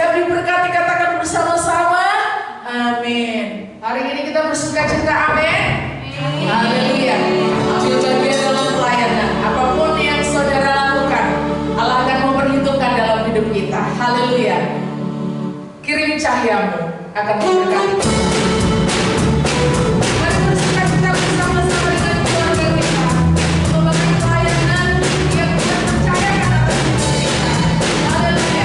Siap diberkati, katakan bersama-sama. Amin. Hari ini kita bersuka cita, amin. Haleluya. Ambil bagian dalam pelayanan. Apapun yang saudara lakukan, Allah akan memperhitungkan dalam hidup kita. Haleluya. Kirim cahayamu akan memberkati. Mari bersuka cita bersama-sama dengan keluarga kita. Membangun pelayanan yang kita percayakan atas hidup kita. Haleluya.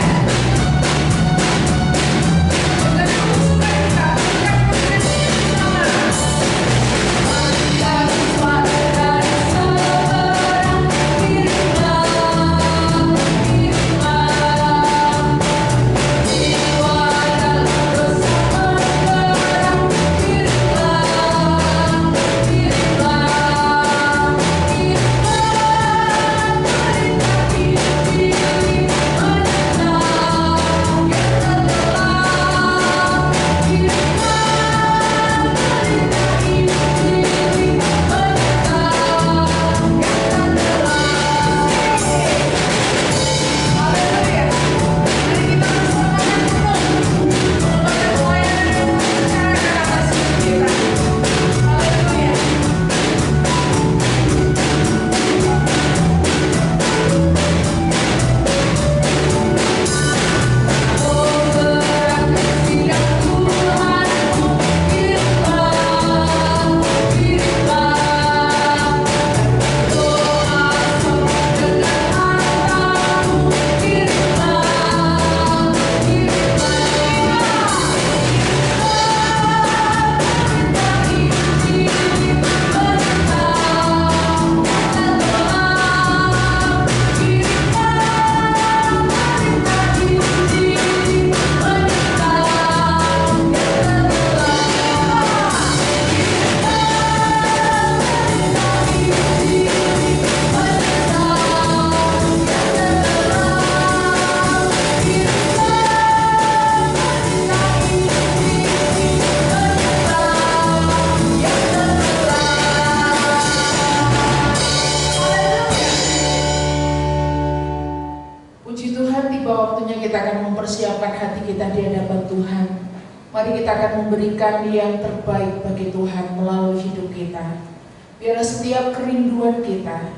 Dengan bersuka cita, kita bersuka bersama. Memberikan yang terbaik bagi Tuhan melalui hidup kita. Biarlah setiap kerinduan kita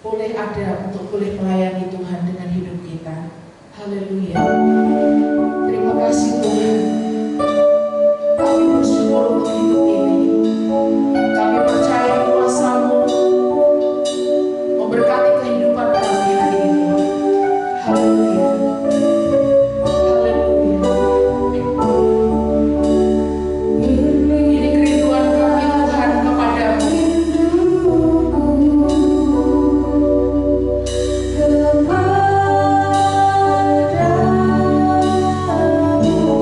boleh ada untuk boleh melayani Tuhan dengan hidup kita. Haleluya. Terima kasih Tuhan. Kami bersyukur untuk hidup ini. Kami percaya kuasa-Mu memberkati kehidupan kami hari ini. Haleluya.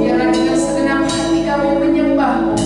Biarlah dengan segenap hati kami menyembah-Mu.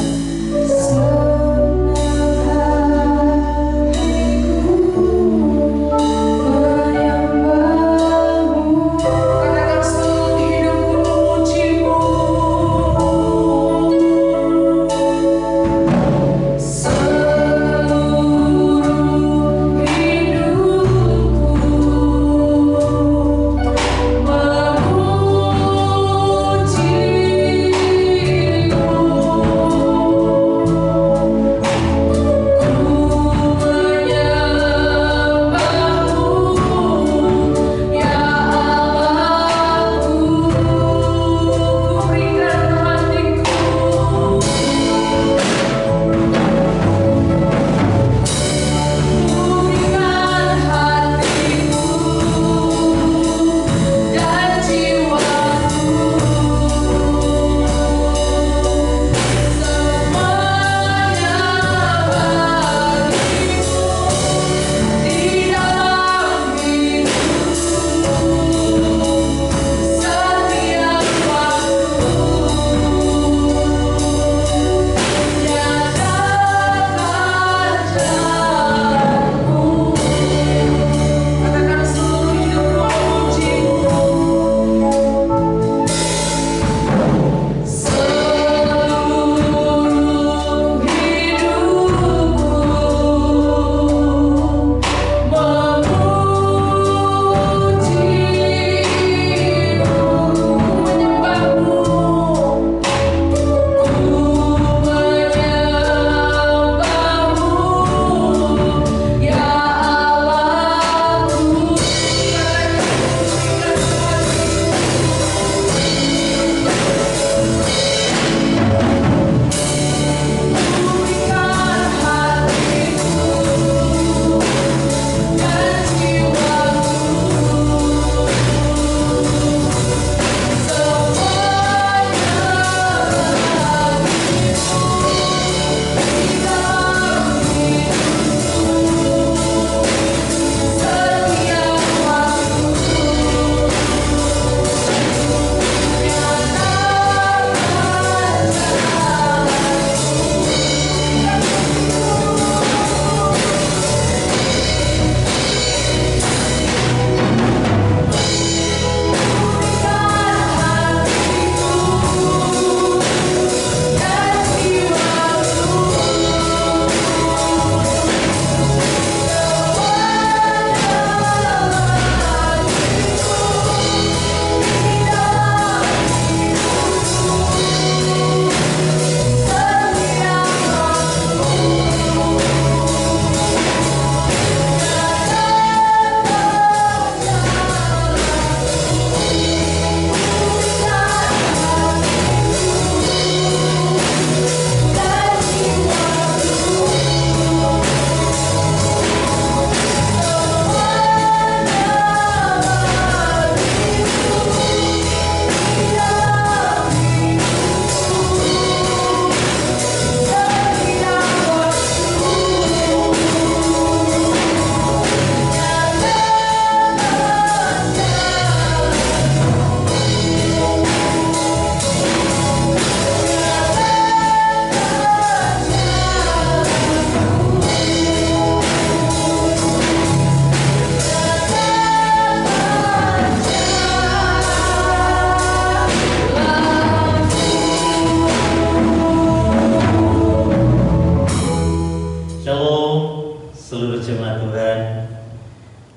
seluruh jemaat Tuhan,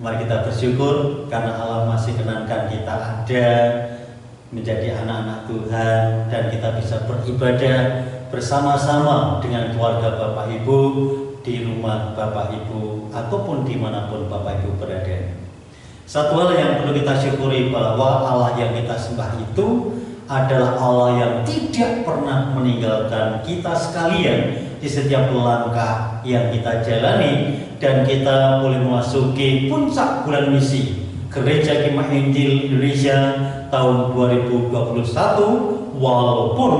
mari kita bersyukur karena Allah masih kenankan kita ada menjadi anak-anak Tuhan dan kita bisa beribadah bersama-sama dengan keluarga Bapak Ibu di rumah Bapak Ibu ataupun dimanapun Bapak Ibu berada. Satu hal yang perlu kita syukuri bahwa Allah yang kita sembah itu adalah Allah yang tidak pernah meninggalkan kita sekalian di setiap langkah yang kita jalani, dan kita boleh memasuki puncak bulan misi Gereja Kemah Injil Indonesia tahun 2021 walaupun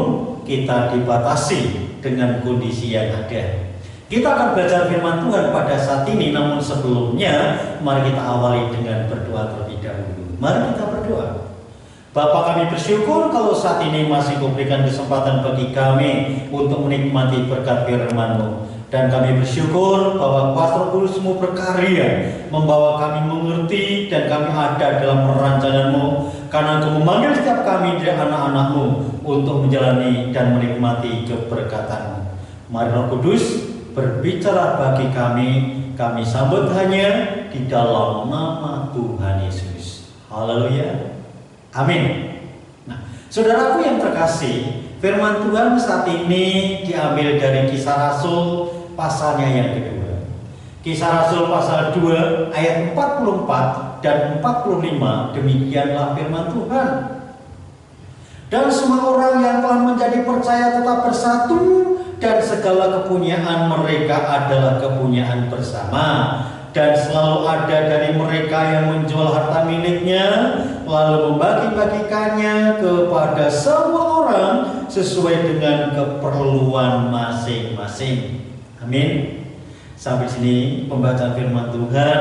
kita dibatasi dengan kondisi yang ada. Kita akan belajar firman Tuhan pada saat ini, namun sebelumnya mari kita awali dengan berdoa terlebih dahulu. Mari kita berdoa. Bapa, kami bersyukur kalau saat ini masih Kau berikan kesempatan bagi kami untuk menikmati berkat firman-Mu. Dan kami bersyukur bahwa Pastor Kudus-Mu berkarya membawa kami mengerti dan kami ada dalam rancangan-Mu, karena Engkau memanggil setiap kami dari anak-anak-Mu untuk menjalani dan menikmati keberkatan-Mu. Mari Roh Kudus berbicara bagi kami sambut hanya di dalam nama Tuhan Yesus. Haleluya. Amin. Nah, saudaraku yang terkasih, firman Tuhan saat ini diambil dari Kisah Rasul pasalnya yang kedua. Kisah Rasul pasal 2 ayat 44 dan 45, demikianlah firman Tuhan. Dan semua orang yang telah menjadi percaya tetap bersatu, dan segala kepunyaan mereka adalah kepunyaan bersama. Dan selalu ada dari mereka yang menjual harta miliknya, lalu membagi-bagikannya kepada semua orang sesuai dengan keperluan masing-masing. Amin. Sampai sini pembacaan firman Tuhan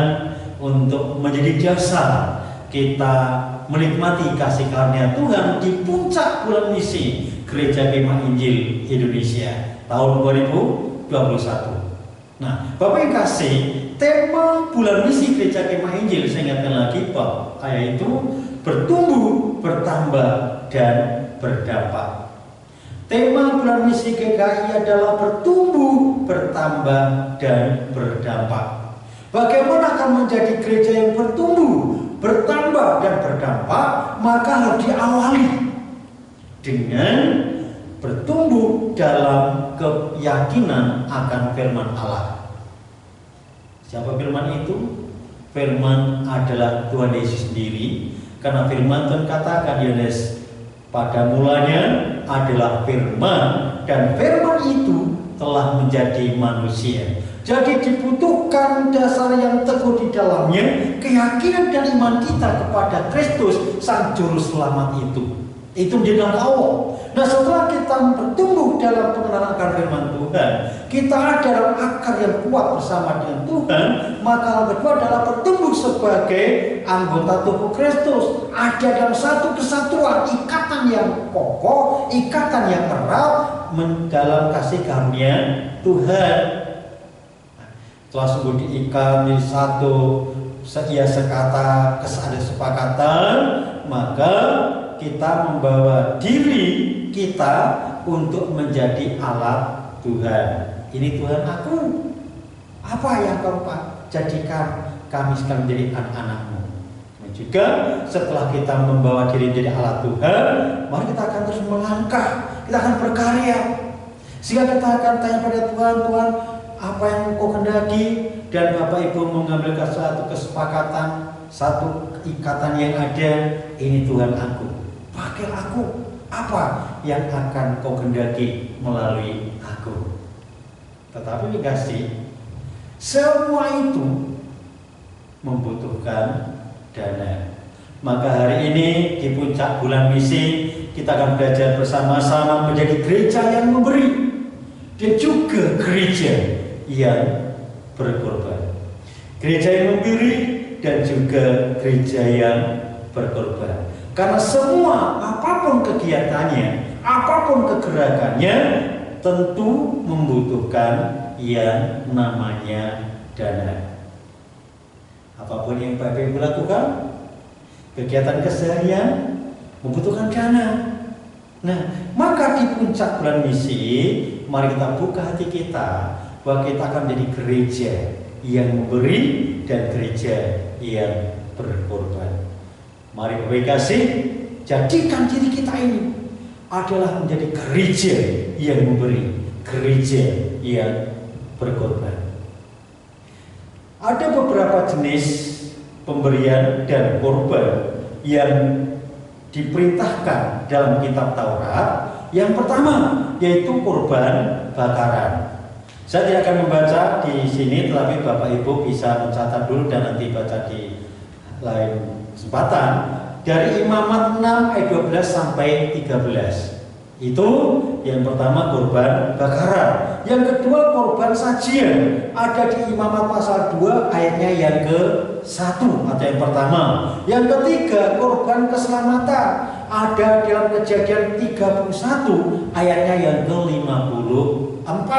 untuk menjadi dasar kita menikmati kasih karunia Tuhan di puncak bulan misi Gereja Kemah Injil Indonesia tahun 2021. Nah, Bapak yang kasih, tema bulan misi Gereja Kemah Injil, saya ingatkan lagi Pak, yaitu bertumbuh, bertambah, dan berdampak. Tema bulan misi GKI adalah bertumbuh, bertambah, dan berdampak. Bagaimana akan menjadi gereja yang bertumbuh, bertambah, dan berdampak? Maka harus diawali dengan bertumbuh dalam keyakinan akan firman Allah. Siapa firman itu? Firman adalah Tuhan Yesus sendiri, karena firman Tuhan katakan Yohanes, pada mulanya adalah firman, dan firman itu telah menjadi manusia. Jadi dibutuhkan dasar yang teguh di dalamnya, keyakinan dan iman kita kepada Kristus Sang Juru Selamat itu. Itu menjadi langkah awal. Nah, setelah kita bertumbuh dalam pengenalan akan firman Tuhan, kita ada dalam akar yang kuat bersama dengan Tuhan, maka yang kedua adalah bertumbuh sebagai anggota tubuh Kristus. Ada dalam satu kesatuan, ikatan yang kokoh, ikatan yang erat dalam kasih karunia Tuhan. Telah sungguh diikat menjadi satu, ia sekata, ada kesepakatan, maka kita membawa diri kita untuk menjadi alat Tuhan. Ini Tuhan aku. Apa yang kau jadikan kami sekarang menjadi anak-anak-Mu? Dan juga setelah kita membawa diri menjadi alat Tuhan, mari kita akan terus melangkah, kita akan berkarya, sehingga kita akan tanya pada Tuhan, Tuhan, apa yang Kau kehendaki? Dan Bapak Ibu mengambil satu kesepakatan, satu ikatan yang ada. Ini Tuhan aku, pakai aku, apa yang akan Kau kehendaki melalui aku. Tetapi dikasih, semua itu membutuhkan dana. Maka hari ini di puncak bulan misi, kita akan belajar bersama-sama menjadi gereja yang memberi, dan juga gereja yang berkorban. Gereja yang memberi dan juga gereja yang berkorban. Karena semua, apapun kegiatannya, apapun kegerakannya, tentu membutuhkan yang namanya dana. Apapun yang Bapak Ibu lakukan, kegiatan keseharian membutuhkan dana. Nah, maka di puncak bulan misi, mari kita buka hati kita bahwa kita akan menjadi gereja yang memberi dan gereja yang berkorban. Mari Bapak kasih, jadikan diri kita ini adalah menjadi gereja yang memberi, gereja yang berkorban. Ada beberapa jenis pemberian dan korban yang diperintahkan dalam kitab Taurat. Yang pertama yaitu korban bakaran. Saya tidak akan membaca di sini, tetapi Bapak Ibu bisa mencatat dulu dan nanti baca di lain kesempatan. Dari Imamat 6 ayat 12 sampai 13. Itu yang pertama korban bakaran. Yang kedua korban sajian. Ada di Imamat pasal 2 ayatnya yang ke-1 atau yang pertama. Yang ketiga korban keselamatan. Ada dalam Kejadian 31 ayatnya yang ke-54.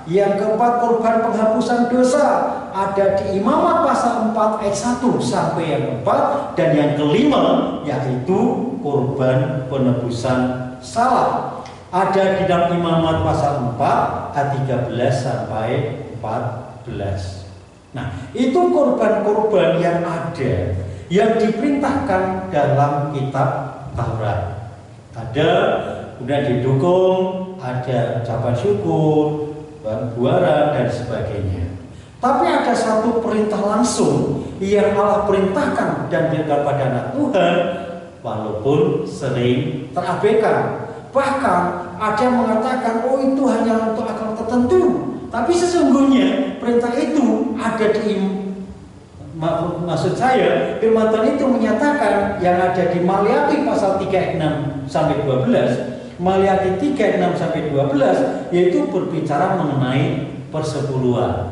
Yang keempat korban penghapusan dosa. Ada di Imamat pasal 4 ayat 1 sampai yang keempat. Dan yang kelima yaitu korban penebusan salah. Ada di dalam Imamat pasal 4 ayat 13 sampai 14. Nah, itu korban-korban yang ada, yang diperintahkan dalam kitab Taurat. Ada kemudian didukung, ada ucapan syukur, buaran dan sebagainya. Tapi ada satu perintah langsung yang Allah perintahkan dan diberikan pada anak Tuhan, walaupun sering terabaikan. Bahkan ada yang mengatakan, oh itu hanya untuk akal tertentu. Tapi sesungguhnya perintah itu ada di maksud saya, firman Tuhan itu menyatakan yang ada di Maliaki pasal 3 ayat 6 sampai 12. Maliaki 3 ayat 6 sampai 12 yaitu berbicara mengenai persepuluhan.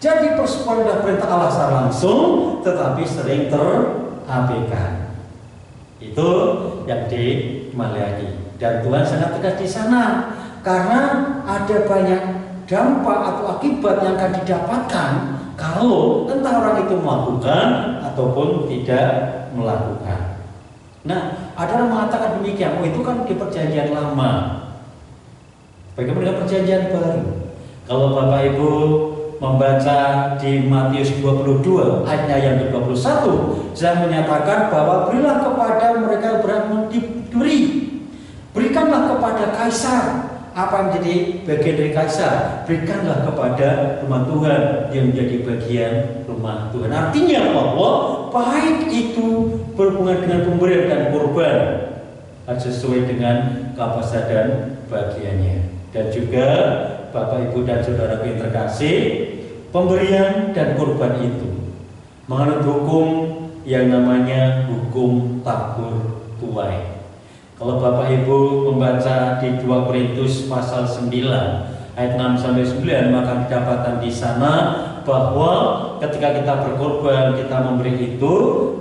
Jadi persepuluhan adalah perintah Allah secara langsung, tetapi sering terabaikan. Itu yang di Maliaki. Dan Tuhan sangat tegas di sana karena ada banyak dampak atau akibat yang akan didapatkan kalau entah orang itu melakukan ataupun tidak melakukan. Nah, ada yang mengatakan demikian, oh itu kan di perjanjian lama. Bagaimana dengan perjanjian baru? Kalau Bapak Ibu membaca di Matius 22 ayatnya yang ke-21, saya menyatakan bahwa berilah kepada mereka yang berhak diberi. Berikanlah kepada kaisar apa yang menjadi bagian dari kaisar, berikanlah kepada rumah Tuhan yang menjadi bagian rumah Tuhan. Artinya bahwa baik itu berhubungan dengan pemberian dan korban sesuai dengan kapasitas dan bagiannya. Dan juga Bapak Ibu dan Saudara yang terkasih, pemberian dan korban itu menganut hukum yang namanya hukum tabur tuai. Kalau Bapak Ibu membaca di 2 Korintus pasal 9 ayat 6 sampai 9, maka didapatkan di sana bahwa ketika kita berkorban, kita memberi itu,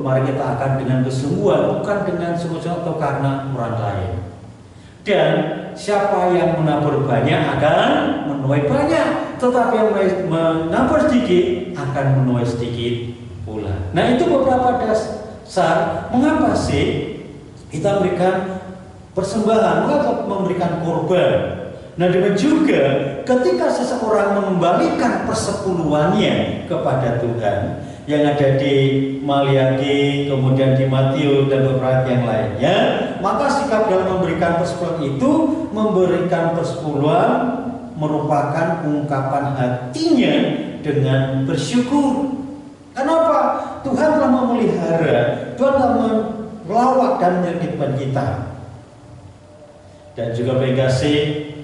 mari kita akan dengan kesungguhan, bukan dengan sungguh-sungguh atau karena orang lain. Dan siapa yang menabur banyak akan menuai banyak, tetapi yang menabur sedikit akan menuai sedikit pula. Nah, itu beberapa dasar mengapa sih kita memberikan persembahan, mengapa memberikan korban. Nah, demikian juga ketika seseorang mengembalikan persepuluhannya kepada Tuhan yang ada di Maliaki, kemudian di Matius dan beberapa yang lainnya, maka sikap dalam memberikan persepuluhan itu, memberikan persepuluhan merupakan ungkapan hatinya dengan bersyukur. Kenapa? Tuhan telah memelihara, Tuhan telah melawat dan menyergipkan kita. Dan juga kasih,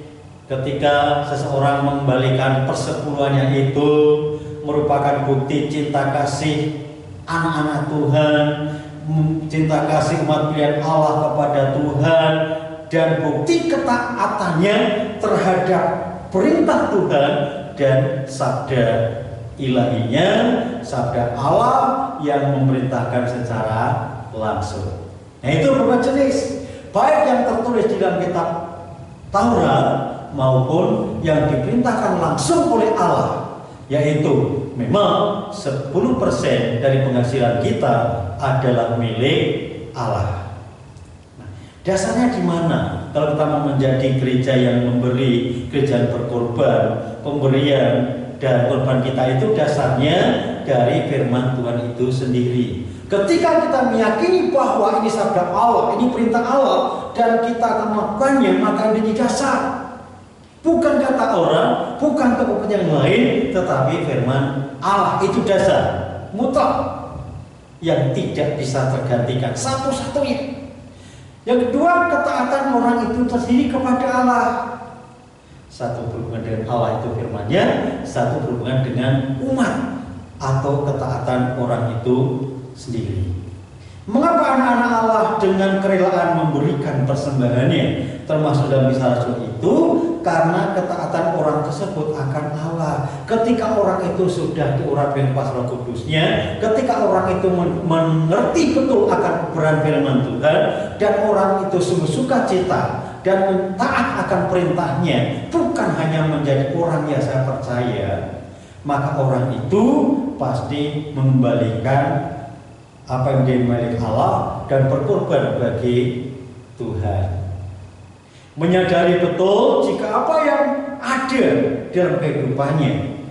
ketika seseorang mengembalikan persepuluhannya itu merupakan bukti cinta kasih anak-anak Tuhan, cinta kasih umat pilihan Allah kepada Tuhan, dan bukti ketaatannya terhadap perintah Tuhan dan sabda ilahinya, sabda Allah yang memerintahkan secara langsung. Nah, itu beberapa jenis, baik yang tertulis di dalam kitab Taurat maupun yang diperintahkan langsung oleh Allah, yaitu memang 10% dari penghasilan kita adalah milik Allah. Nah, dasarnya di mana? kalau kita mau menjadi gereja yang memberi, gereja yang berkorban, pemberian dan korban kita itu dasarnya dari firman Tuhan itu sendiri. Ketika kita meyakini bahwa ini sabda Allah, ini perintah Allah, dan kita akan melakukannya, maka ini dasar. Bukan kata orang, bukan kepentingan yang lain, tetapi firman Allah itu dasar mutlak yang tidak bisa tergantikan, satu-satunya. Yang kedua, ketaatan orang itu terdiri kepada Allah. Satu berhubungan dengan Allah itu firman-Nya, satu berhubungan dengan umat atau ketaatan orang itu sendiri. Mengapa anak-anak Allah dengan kerelaan memberikan persembahannya, termasuk dalam Kisah Rasul itu? Karena ketaatan orang tersebut akan Allah. Ketika orang itu sudah diurapi dengan kuasa Roh Kudusnya, ketika orang itu mengerti betul akan peran firman Tuhan, dan orang itu sungguh sukacita dan taat akan perintahnya, bukan hanya menjadi orang yang saya percaya, maka orang itu pasti mengembalikan apa yang dia milik Allah dan berkorban bagi Tuhan. Menyadari betul jika apa yang ada dalam kehidupannya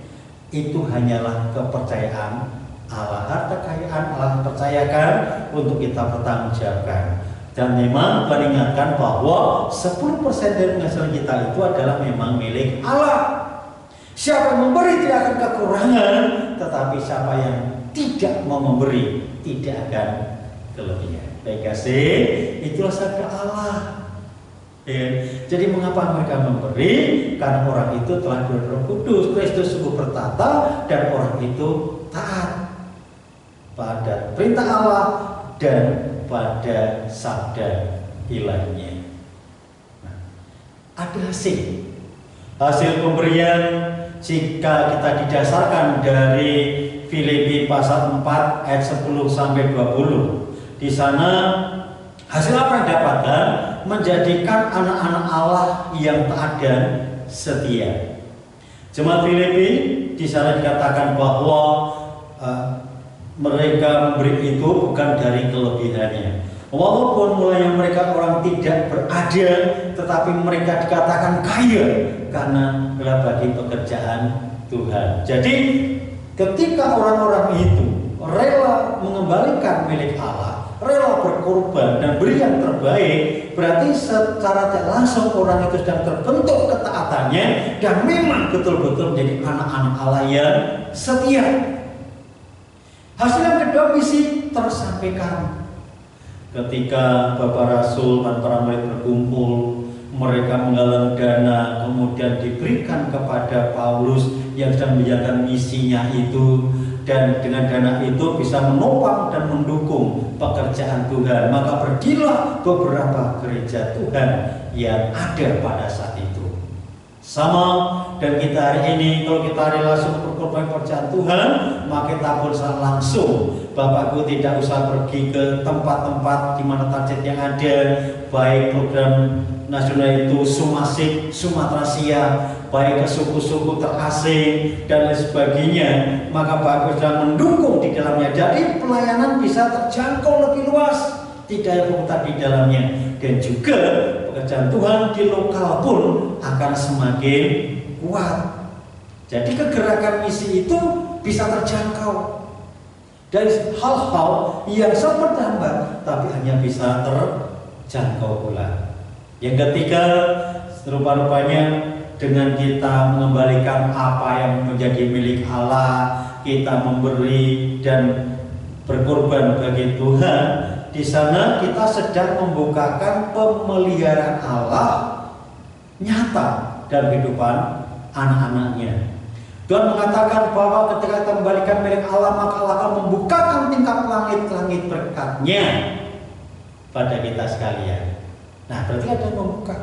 itu hanyalah kepercayaan Allah, harta kekayaan Allah percayakan untuk kita bertanggungjawabkan. Dan memang mengingatkan bahwa 10% dari penghasilan kita itu adalah memang milik Allah. Siapa yang memberi tidak akan kekurangan, tetapi siapa yang tidak mau memberi tidak akan kelebihan. Baik kasih, itulah sabda Allah. Ya. Jadi mengapa mereka memberi? Karena orang itu telah diberi Roh Kudus, Kristus sungguh bertata, dan orang itu taat pada perintah Allah dan pada sabda ilahinya. Nah, ada hasil pemberian jika kita didasarkan dari Filipi pasal 4 ayat 10 sampai 20. Di sana hasil apa yang didapatkan? Menjadikan anak-anak Allah yang taat dan setia. Jemaat Filipi di sana dikatakan bahwa mereka memberi itu bukan dari kelebihannya. Walaupun mulanya mereka orang tidak berada, tetapi mereka dikatakan kaya karena adalah bagi pekerjaan Tuhan. Jadi ketika orang-orang itu rela mengembalikan milik Allah, rela berkorban dan beri yang terbaik, berarti secara tidak langsung orang itu sedang terbentuk ketaatannya dan memang betul-betul menjadi anak-anak Allah yang setia. Hasil yang kedua, misi tersampaikan. Ketika Bapak Rasul dan para murid berkumpul, mereka menggalang dana, kemudian diberikan kepada Paulus yang sedang menjalankan misinya itu, dan dengan dana itu bisa menopang dan mendukung pekerjaan Tuhan. Maka berdirilah beberapa gereja Tuhan yang ada pada saat itu. Sama dan kita hari ini, kalau kita rela langsung berkorban pekerjaan Tuhan, maka kita pun langsung. Bapakku tidak usah pergi ke tempat-tempat di mana target yang ada, baik program nasional itu Sumasik, Sumatera Asia, baik ke suku-suku terasing dan lain sebagainya, maka Bapak sudah mendukung di dalamnya. Jadi pelayanan bisa terjangkau lebih luas, tidak ada pemutar di dalamnya, dan juga pekerjaan Tuhan di lokal pun akan semakin kuat. Jadi kegerakan misi itu bisa terjangkau dari hal-hal yang sempat lambat, tapi hanya bisa terjangkau pula. Yang ketiga, rupa-rupanya dengan kita mengembalikan apa yang menjadi milik Allah, kita memberi dan berkorban bagi Tuhan. Di sana kita sedang membukakan pemeliharaan Allah nyata dalam kehidupan anak-anaknya. Tuhan mengatakan bahwa ketika kita membalikan milik Allah, maka Allah akan membukakan tingkap langit-langit berkatnya pada kita sekalian. Nah, berarti ada membuka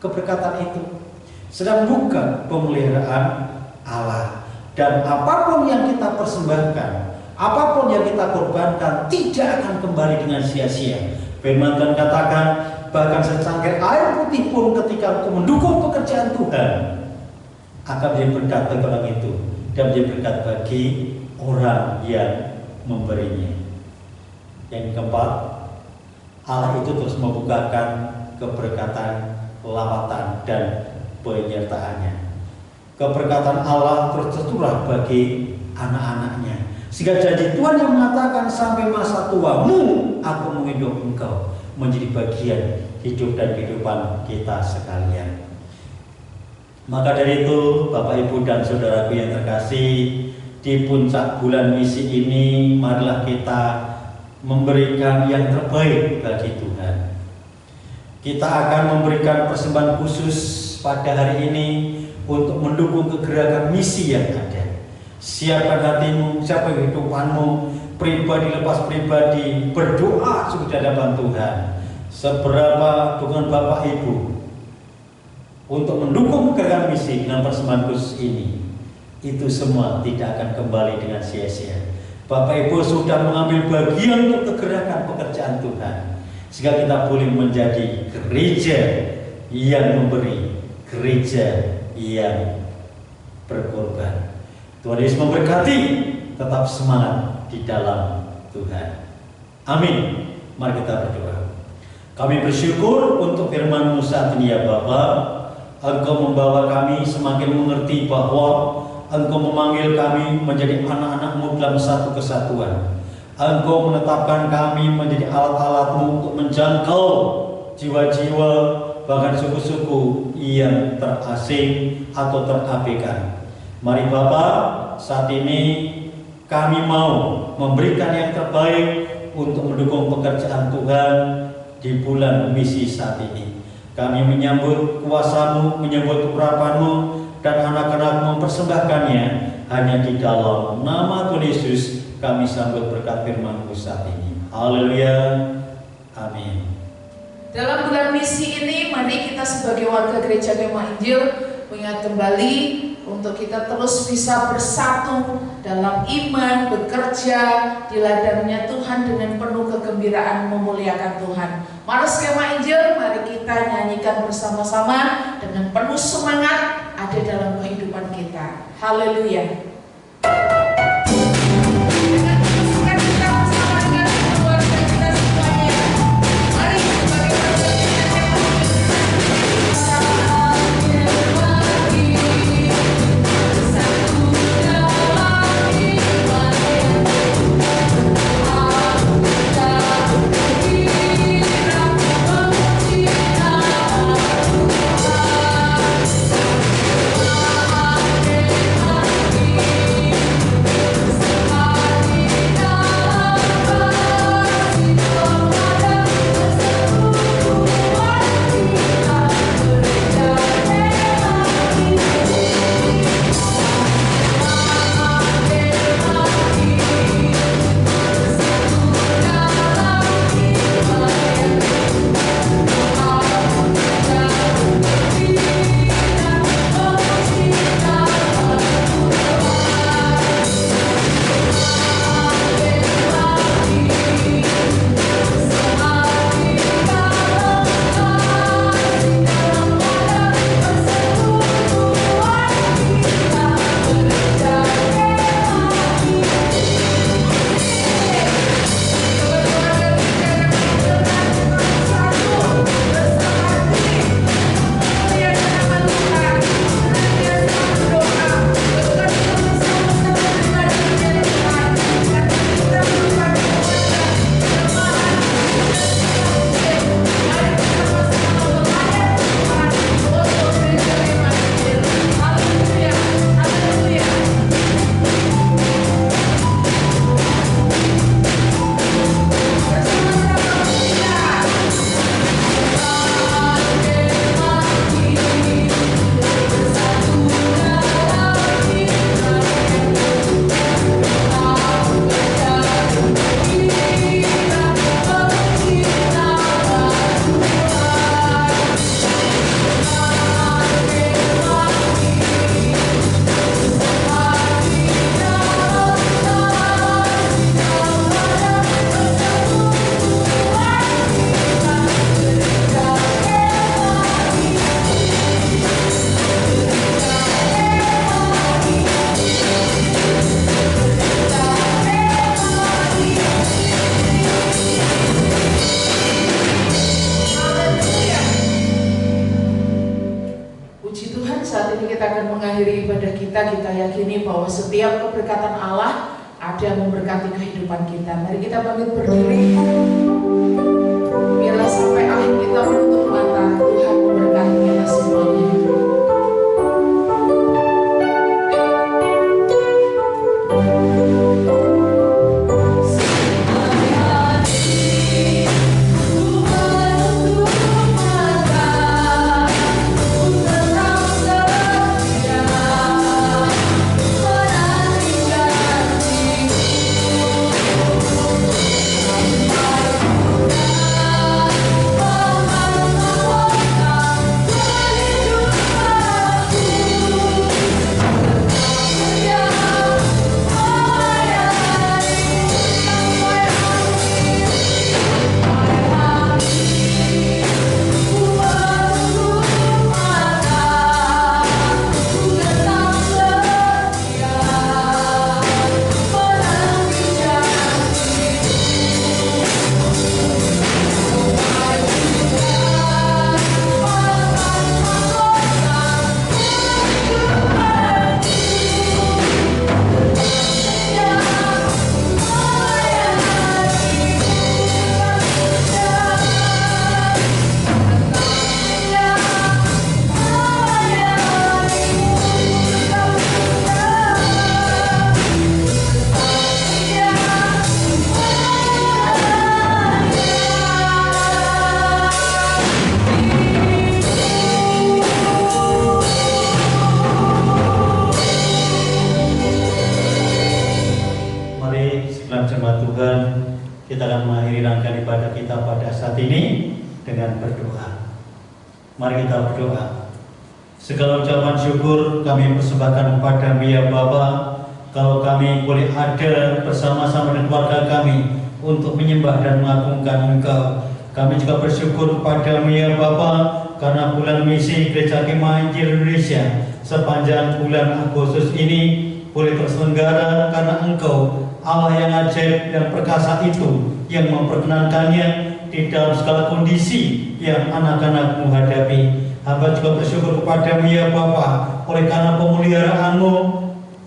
keberkatan itu, sedang buka pemeliharaan Allah. Dan apapun yang kita persembahkan, apapun yang kita korbankan, tidak akan kembali dengan sia-sia. Firman Tuhan katakan, bahkan secangkir air putih pun ketika untuk mendukung pekerjaan Tuhan akan menjadi berkat bagi orang itu dan menjadi berkat bagi orang yang memberinya. Yang keempat, Allah itu terus membukakan keberkatan, lawatan, dan penyertaannya. Keberkatan Allah tercurah bagi anak-anaknya, sehingga janji Tuhan yang mengatakan sampai masa tuamu aku menghidup engkau menjadi bagian hidup dan kehidupan kita sekalian. Maka dari itu, Bapak, Ibu, dan saudaraku yang terkasih, di puncak bulan misi ini marilah kita memberikan yang terbaik bagi Tuhan. Kita akan memberikan persembahan khusus pada hari ini untuk mendukung kegerakan misi yang ada. Siapkan hatimu, siapkan kehidupanmu, pribadi lepas pribadi, berdoa sungguh di hadapan Tuhan. Seberapa dukungan Bapak Ibu untuk mendukung kegerakan misi dengan persembahan khusus ini, itu semua tidak akan kembali dengan sia-sia. Bapak Ibu sudah mengambil bagian untuk kegerakan pekerjaan Tuhan, sehingga kita boleh menjadi gereja yang memberi, gereja yang berkorban. Tuhan Yesus memberkati, tetap semangat di dalam Tuhan. Amin. Mari kita berdoa. Kami bersyukur untuk firman-Mu saat ini ya Bapa. Engkau membawa kami semakin mengerti bahwa Engkau memanggil kami menjadi anak-anak-Mu dalam satu kesatuan. Engkau menetapkan kami menjadi alat-alat-Mu untuk menjangkau jiwa-jiwa, bahkan suku-suku yang terasing atau terabaikan. Mari Bapa, saat ini kami mau memberikan yang terbaik untuk mendukung pekerjaan Tuhan di bulan misi saat ini. Kami menyambut kuasa-Mu, menyambut urapan-Mu, dan anak-anak mempersembahkannya hanya di dalam nama Tuhan Yesus. Kami sambut berkat firman-Mu saat ini. Haleluya. Amin. Dalam bulan misi ini, mari kita sebagai warga Gereja Kemah Injil mengingat kembali untuk kita terus bisa bersatu dalam iman, bekerja di ladangnya Tuhan dengan penuh kegembiraan memuliakan Tuhan. Mari Kemah Injil, mari kita nyanyikan bersama-sama dengan penuh semangat ada dalam kehidupan kita. Haleluya. Amin. bahwa setiap keberkatan Allah ada yang memberkati kehidupan kita. Mari kita bangkit berdiri. Biarlah sampai akhir kita menutup mata, Tuhan memberkati kita semuanya. Mari kita berdoa. Segala ucapan syukur kami persembahkan kepada-Mu ya Bapa. Kalau kami boleh ada bersama-sama dengan keluarga kami untuk menyembah dan mengagungkan Engkau, kami juga bersyukur kepada-Mu ya Bapa, karena bulan misi Gereja Kemah Injil Indonesia sepanjang bulan Agustus ini boleh terselenggara karena Engkau Allah yang ajaib dan perkasa itu yang memperkenankannya di dalam segala kondisi yang anak-anak-Mu hadapi. Hamba juga bersyukur kepada-Mu ya Bapa, oleh karena pemeliharaanmu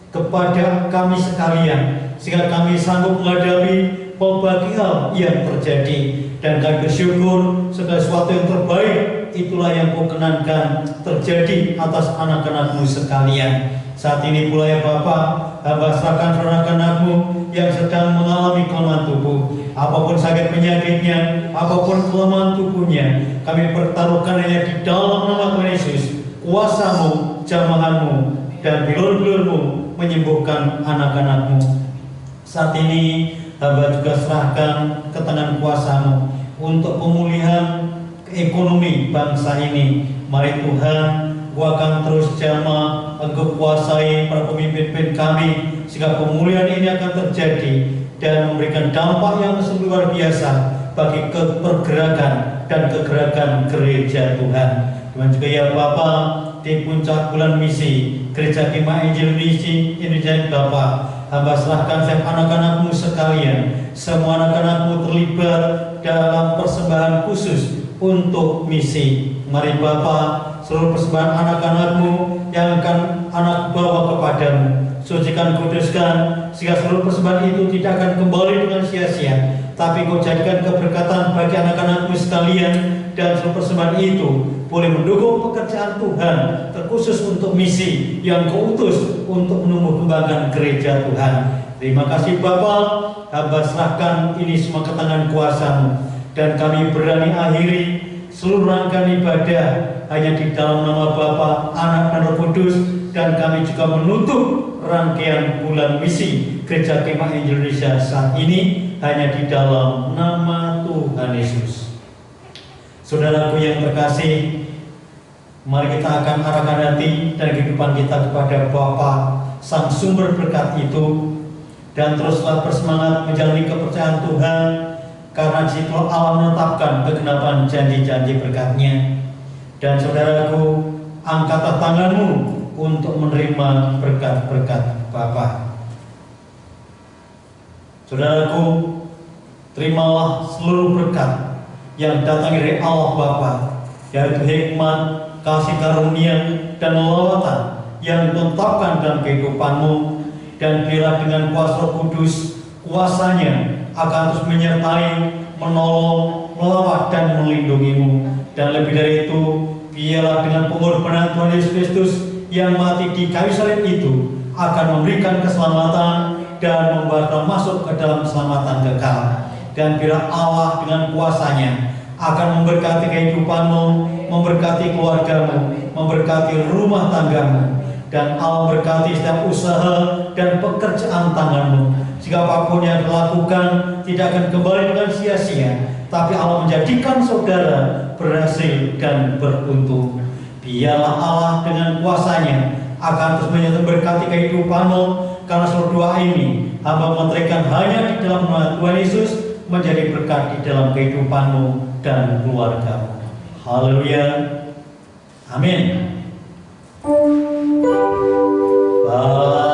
kepada kami sekalian, sehingga kami sanggup menghadapi berbagai hal yang terjadi. Dan kami bersyukur segala sesuatu yang terbaik itulah yang Kau kenankan terjadi atas anak-anak-Mu sekalian. Saat ini pula ya Bapa, hamba serahkan anak-anak-Mu yang sedang mengalami kelemahan tubuh, apapun sakit penyakitnya, apapun kelemahan tubuhnya, kami pertaruhkan hanya di dalam nama Tuhan Yesus. Kuasa-Mu, jamahan-Mu, dan bilur-bilur-Mu menyembuhkan anak-anak-Mu. Saat ini hamba juga serahkan ke tangan kuasa-Mu untuk pemulihan ekonomi bangsa ini. Mari Tuhan, Kau akan terus jamah, Engkau kuasai para pemimpin kami, sehingga pemulihan ini akan terjadi dan memberikan dampak yang sungguh luar biasa bagi pergerakan dan kegerakan gereja Tuhan. Dan juga ya Bapa, di puncak bulan misi Gereja Kemah Injil Indonesia Bapa, hamba serahkan setiap anak-anak-Mu sekalian, semua anak-anak-Mu terlibat dalam persembahan khusus untuk misi. Mari Bapa, seluruh persembahan anak-anak-Mu yang akan anak bawa kepadamu, sucikan, kuduskan, sehingga seluruh persembahan itu tidak akan kembali dengan sia-sia, tapi Kau jadikan keberkatan bagi anak-anak-Mu sekalian, dan seluruh persembahan itu boleh mendukung pekerjaan Tuhan, terkhusus untuk misi yang Kau utus untuk menumbuh kembangkan gereja Tuhan. Terima kasih Bapa, hamba serahkan ini semua ke tangan kuasa-Mu, dan kami berani akhiri seluruh rangkaian ibadah hanya di dalam nama Bapa, Anak, dan Roh Kudus. Dan kami juga menutup rangkaian bulan misi Gereja Kemah Injil Indonesia saat ini hanya di dalam nama Tuhan Yesus. Saudaraku yang terkasih, mari kita akan arahkan hati dan kehidupan kita kepada Bapa, Sang Sumber berkat itu, dan teruslah bersemangat menjalani kepercayaan Tuhan, karena di situ Allah menetapkan kegenapan janji-janji berkat-Nya. Dan saudaraku, angkatlah tanganmu untuk menerima berkat-berkat Bapa. Saudaraku, terimalah seluruh berkat yang datang dari Allah Bapa, yaitu hikmat, kasih karunia, dan lawatan yang ditetapkan dalam kehidupanmu dan biarlah dengan kuasa Roh Kudus, kuasanya akan terus menyertai, menolong, melawat dan melindungimu. Dan lebih dari itu, biarlah dengan pengorbanan Tuhan Yesus Kristus yang mati di kayu salib itu akan memberikan keselamatan dan membawa masuk ke dalam keselamatan kekal. Dan biarlah Allah dengan kuasanya akan memberkati kehidupanmu, memberkati keluargamu, memberkati rumah tanggamu, dan Allah memberkati setiap usaha dan pekerjaan tanganmu. Sehingga apapun yang dilakukan tidak akan kembali dengan sia-sia, tapi Allah menjadikan saudara berhasil dan beruntung. Biarlah Allah dengan kuasanya akan terus memberkati kehidupanmu, karena seluruh doa ini hamba mementerikan hanya di dalam nama Tuhan Yesus menjadi berkat di dalam kehidupanmu dan keluargamu. Haleluya. Amin. Bye.